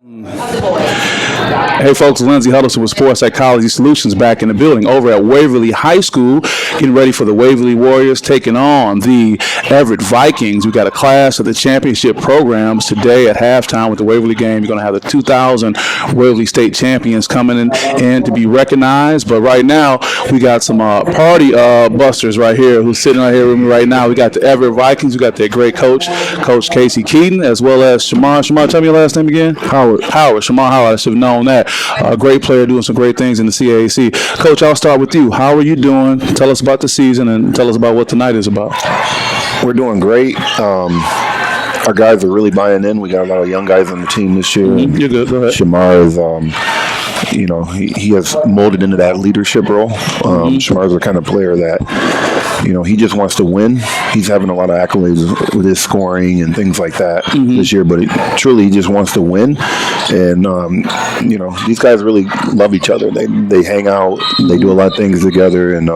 Hey folks, Lindsay Huddleston with Sports Psychology Solutions back in the building over at Waverly High School, getting ready for the Waverly Warriors taking on the Everett Vikings. We got a clash of the championship programs today at halftime with the Waverly game. You're going to have the 2000 Waverly State champions coming in to be recognized. But right now, we got some party busters right here who's sitting right here with me right now. We got the Everett Vikings. We got their great coach, Coach Casey Keyton, as well as Shamar. Shamar, tell me your last name again. Howard. Shamar Howard. I should have known that. A great player doing some great things in the CAC. Coach, I'll start with you. How are you doing? Tell us about the season and tell us about what tonight is about. We're doing great. Our guys are really buying in. We got a lot of young guys on the team this year. You're good. Go ahead. Shamar is, he has molded into that leadership role. Shamar is the kind of player that, he just wants to win. He's having a lot of accolades with his scoring and things like that this year, but he just wants to win. And, these guys really love each other. They hang out. They do a lot of things together. And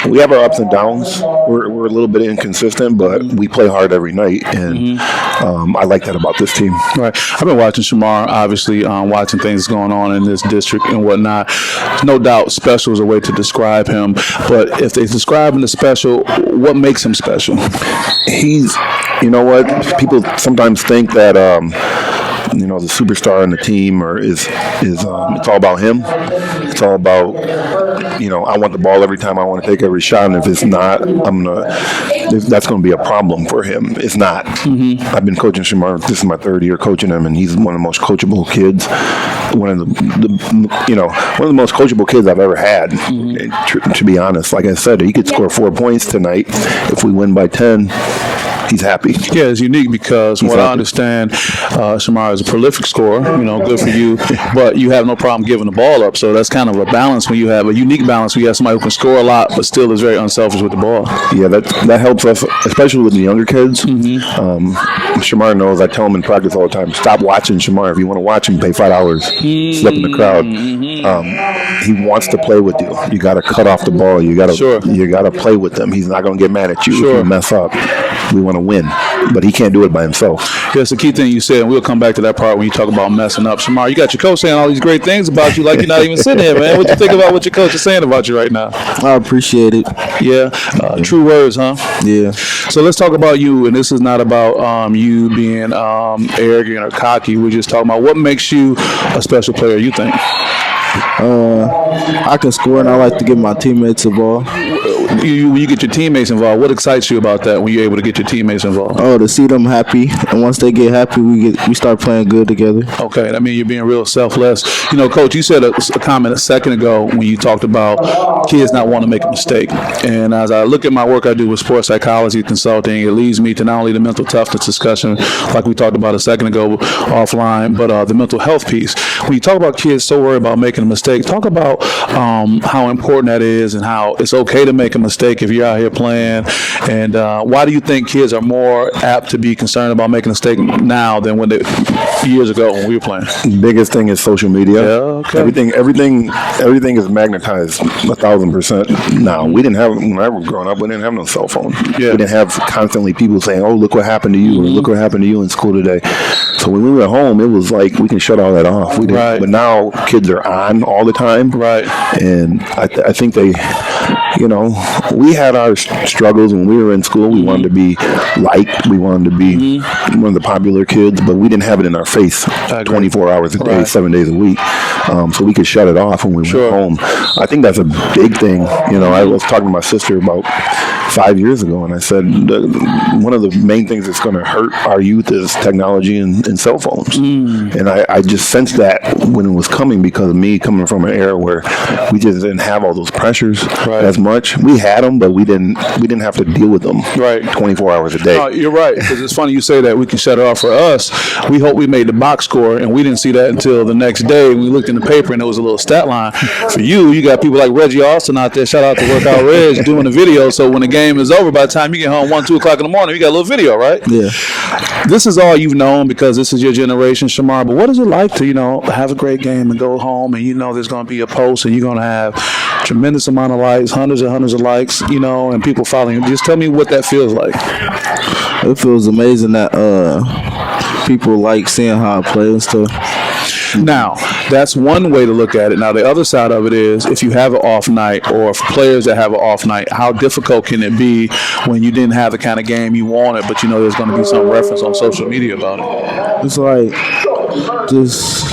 we have our ups and downs. We're a little bit inconsistent, but we play hard every night. And I like that about this team. Right. I've been watching Shamar, obviously, watching things going on in this district and whatnot. No doubt special is a way to describe him. But if they describe him as special, what makes him special? He's, people sometimes think that, the superstar on the team is it's all about him. It's all about, I want the ball every time. I want to take every shot. And if it's not, that's going to be a problem for him. It's not. I've been coaching Shamar. This is my third year coaching him, and he's one of the most coachable kids. One of the most coachable kids I've ever had. To be honest, like I said, he could score 4 points tonight. If we win by 10. He's happy. Yeah, it's unique because I understand, Shamar is a prolific scorer, good for you, but you have no problem giving the ball up. So that's kind of a balance when you have a unique balance when you have somebody who can score a lot but still is very unselfish with the ball. Yeah, that helps us, especially with the younger kids. Shamar knows, I tell him in practice all the time, stop watching Shamar. If you want to watch him, pay $5. Step in the crowd. He wants to play with you. You got to cut off the ball. You got to play with him. He's not going to get mad at you if you mess up. We want to win, but he can't do it by himself. Yeah, it's the key thing you said, and we'll come back to that part when you talk about messing up. Shamar, you got your coach saying all these great things about you like you're not even sitting here, man. What you think about what your coach is saying about you right now? I appreciate it. Yeah, true words, huh? Yeah. So let's talk about you, and this is not about you being arrogant or cocky. We're just talking about what makes you a special player, you think? I can score, and I like to get my teammates involved. When you get your teammates involved, what excites you about that when you're able to get your teammates involved? Oh, to see them happy, and once they get happy, we start playing good together. Okay, I mean you're being real selfless. Coach, you said a comment a second ago when you talked about kids not wanting to make a mistake. And as I look at my work I do with sports psychology consulting, it leads me to not only the mental toughness discussion, like we talked about a second ago offline, but the mental health piece. When you talk about kids so worried about making a mistake, talk about how important that is and how it's okay to make a mistake if you're out here playing. And why do you think kids are more apt to be concerned about making a mistake now than years ago when we were playing? The biggest thing is social media. Yeah, okay. Everything is magnetized 1,000% now. We didn't have, when I was growing up, we didn't have no cell phone. Yeah. We didn't have constantly people saying, oh, look what happened to you, or look what happened to you in school today. So when we were at home, it was like we can shut all that off. Right. But now kids are on all the time. Right. And I think they, we had our struggles when we were in school. We wanted to be liked. We wanted to be one of the popular kids, but we didn't have it in our face 24 hours a day, 7 days a week. So we could shut it off when we went home. I think that's a big thing. I was talking to my sister about 5 years ago, and I said one of the main things that's going to hurt our youth is technology and cell phones. And I just sensed that when it was coming because of me coming from an era where we just didn't have all those pressures as much. We had them, but we didn't have to deal with them 24 hours a day. You're right, because it's funny you say that we can shut it off. For us, we hope we made the box score, and we didn't see that until the next day. We looked in the paper, and there was a little stat line. For you got people like Reggie Austin out there, shout out to Workout Reg, doing the video, so when the game is over, by the time you get home 1, 2 o'clock in the morning, you got a little video, right? Yeah. This is all you've known because this is your generation, Shamar, but what is it like to, have a great game and go home and there's going to be a post and you're going to have tremendous amount of likes, hundreds and hundreds of likes, and people following you. Just tell me what that feels like. It feels amazing that people like seeing how I play and stuff. Now, that's one way to look at it. Now, the other side of it is if you have an off night or for players that have an off night, how difficult can it be when you didn't have the kind of game you wanted, but you know there's going to be some reference on social media about it? It's like just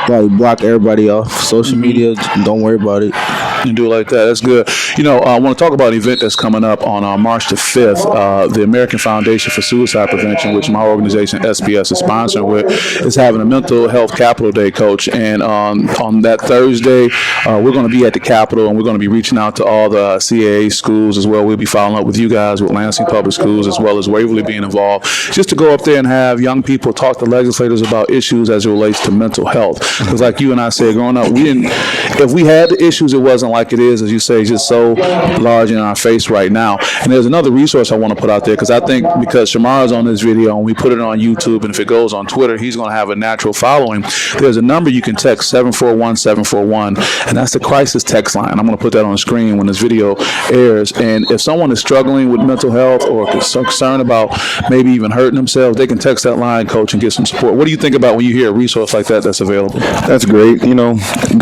like block everybody off social media. Don't worry about it. And do it like that. That's good. You know, I want to talk about an event that's coming up on March the 5th. The American Foundation for Suicide Prevention, which my organization, SPS, is sponsoring with, is having a mental health Capitol Day, Coach. And on that Thursday, we're going to be at the Capitol, and we're going to be reaching out to all the CAA schools as well. We'll be following up with you guys, with Lansing Public Schools, as well as Waverly being involved, just to go up there and have young people talk to legislators about issues as it relates to mental health. Because like you and I said, growing up, if we had the issues, it wasn't like it is, as you say, just so large in our face right now. And there's another resource I want to put out there, because I think because Shamar is on this video and we put it on YouTube, and if it goes on Twitter, he's going to have a natural following. There's a number you can text, 741-741, and that's the crisis text line. I'm going to put that on the screen when this video airs. And if someone is struggling with mental health or concerned about maybe even hurting themselves, they can text that line, Coach, and get some support. What do you think about when you hear a resource like that that's available? That's great. You know,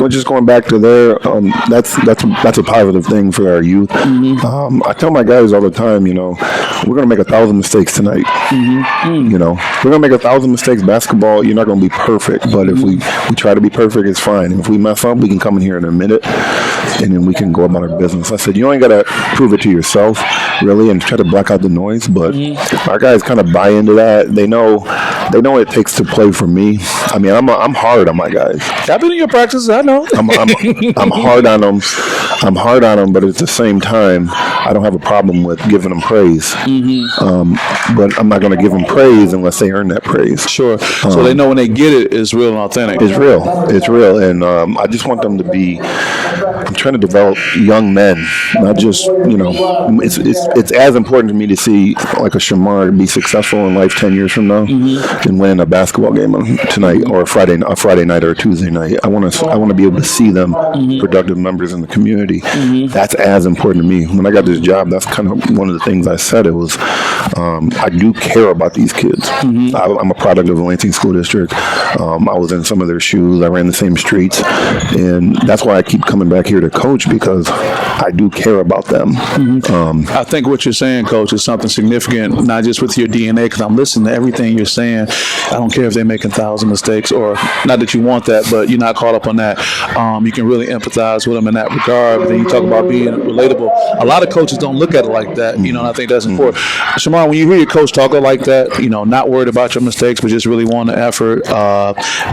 just going back to there, that's a positive thing for our youth. I tell my guys all the time, you know, we're going to make 1,000 mistakes tonight. You know, we're going to make 1,000 mistakes. Basketball, you're not going to be perfect, but if we try to be perfect, it's fine. If we mess up, we can come in here in a minute, and then we can go about our business. I said, you ain't got to prove it to yourself, really, and try to block out the noise, but our guys kind of buy into that. They know what it takes to play for me. I mean, I'm hard on my guys. I've been in your practices, I know. I'm hard on them. I'm hard on them, but at the same time, I don't have a problem with giving them praise. But I'm not going to give them praise unless they earn that praise. Sure. So they know when they get it, it's real and authentic. It's real. It's real. And I just want them to be, I'm trying to develop young men, not just, you know, it's as important to me to see like a Shamar be successful in life 10 years from now than win a basketball game tonight or a Friday night or a Tuesday night. I want to be able to see them productive members in the community. That's as important to me. When I got this job, that's kind of one of the things I said. It was, I do care about these kids. I'm a product of the Lansing School District. I was in some of their shoes. I ran the same streets. And that's why I keep coming back here to coach, because I do care about them. I think what you're saying, Coach, is something significant, not just with your DNA, because I'm listening to everything you're saying. I don't care if they're making 1,000 mistakes, or not that you want that, but you're not caught up on that. You can really empathize with them in that regard. But then you talk about being relatable. A lot of coaches don't look at it like that, you know, and I think that's important. Shamar, when you hear your coach talk like that, you know, not worried about your mistakes, but just really wanting the effort,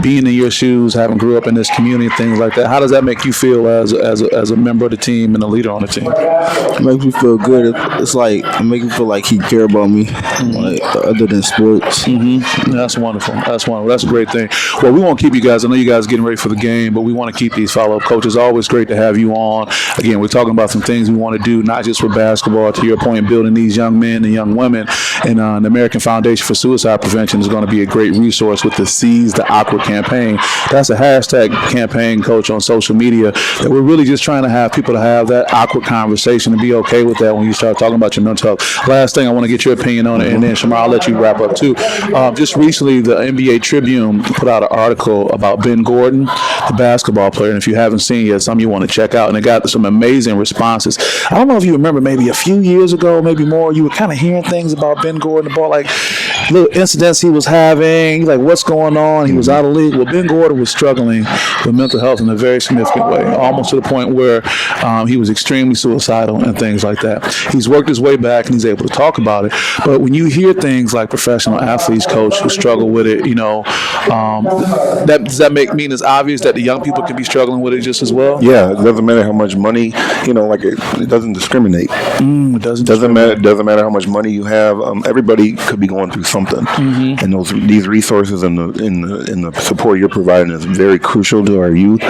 being in your shoes, having grew up in this community, things like that, how does that make you feel as a member of the team and a leader on the team? It makes me feel good. It's like, it makes me feel like he care about me, like, other than sports. That's wonderful. That's wonderful. That's a great thing. Well, we won't keep you guys. I know you guys are getting ready for the game, but we want to keep these follow-up coaches. Always great to have you on. Again, we're talking about some things we want to do, not just with basketball, to your point, building these young men and young women. And the American Foundation for Suicide Prevention is going to be a great resource with the Seize the Awkward campaign. That's a hashtag campaign, Coach, on social media, that we're really just trying to have people to have that awkward conversation and be okay with that when you start talking about your mental health. Last thing, I want to get your opinion on it, and then Shamar, I'll let you wrap up too. Just recently, the NBA Tribune put out an article about Ben Gordon, the basketball player, and if you haven't seen it yet, some you want to check out, and it got some amazing responses. I don't know if you remember, maybe a few years ago, maybe more, you were kind of hearing things about Ben Gordon, about like little incidents he was having, like what's going on, he was out of league. Well, Ben Gordon was struggling with mental health in a very significant way, almost to the point where he was extremely suicidal and things like that. He's worked his way back and he's able to talk about it. But when you hear things like professional athletes, Coach, who struggle with it, you know, does that mean it's obvious that the young people can be struggling with it just as well? Yeah, it doesn't matter how much money, you know, like it doesn't discriminate. It doesn't matter how much money you have. Everybody could be going through something, and these resources and the support you're providing is very crucial to our youth.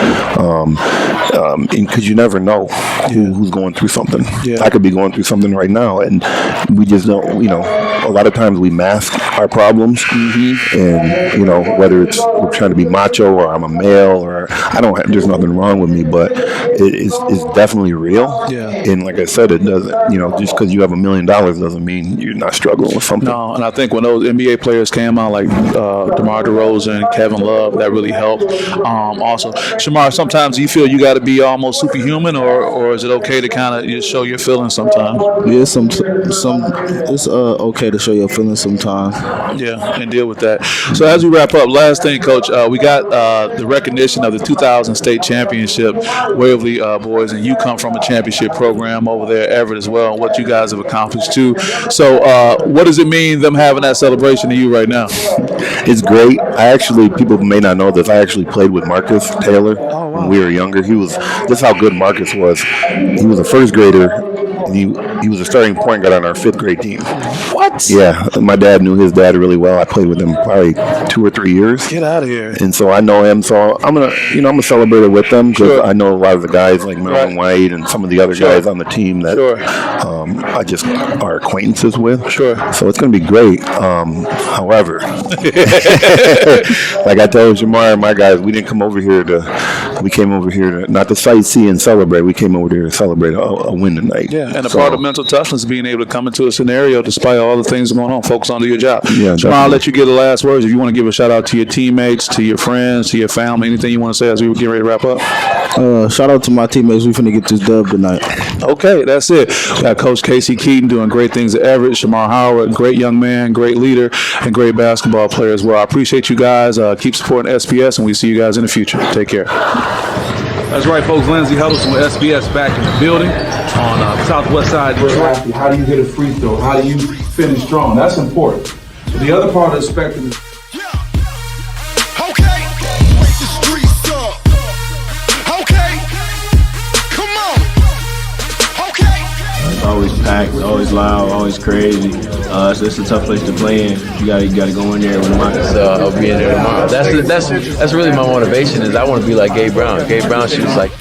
Because you never know who's going through something. Yeah. I could be going through something right now, and we just don't. You know, a lot of times we mask our problems, and you know, whether it's we're trying to be macho or I'm a male or Shamar, there's nothing wrong with me, but it's definitely real. Yeah. And like I said, it doesn't, just because you have $1 million doesn't mean you're not struggling with something. No, and I think when those NBA players came out, like DeMar DeRozan, Kevin Love, that really helped. Also, Shamar, sometimes you feel you got to be almost superhuman, or is it okay to kind of just show your feelings sometimes? Yeah, it's okay to show your feelings sometimes. Yeah, and deal with that. So as we wrap up, last thing, Coach, we got the recognition of the 2000 state championship, Waverly boys, and you come from a championship program over there at Everett as well, and what you guys have accomplished too. So what does it mean, them having that celebration to you right now? It's great. People may not know this. I actually played with Marcus Taylor when we were younger. This is how good Marcus was. He was a first grader. He was a starting point guard on our 5th grade team. What? Yeah, my dad knew his dad really well. I played with him probably 2 or 3 years. Get out of here. And so I know him. So I'm gonna celebrate it with them because Sure. I know a lot of the guys like Melvin White and some of the other guys on the team that I just are acquaintances with. Sure. So it's gonna be great. However, like I told Shamar and my guys, we came over here to not to sightsee and celebrate. We came over here to celebrate a win tonight. Yeah, and a part of mental toughness is being able to come into a scenario despite all the things going on. Focus on your job. Yeah, Shamar, I'll let you get the last words. If you want to give a shout out to your teammates, to your friends, to your family, anything you want to say as we get ready to wrap up? Shout out to my teammates. We finna get this dub tonight. Okay, that's it. We got Coach Casey Keyton doing great things at Everett. Shamar Howard, great young man, great leader, and great basketball player as well. I appreciate you guys. Keep supporting SPS, and we see you guys in the future. Take care. That's right, folks. Lindsey Huddleston with SPS back in the building on Southwest Side Detroit. How do you hit a free throw? How do you finish strong? That's important. But the other part of the spectrum is always packed, always loud, always crazy. So it's a tough place to play in. You gotta go in there with a mind. So I'll be in there tomorrow. That's really my motivation. Is I want to be like Gabe Brown. Gabe Brown shoots like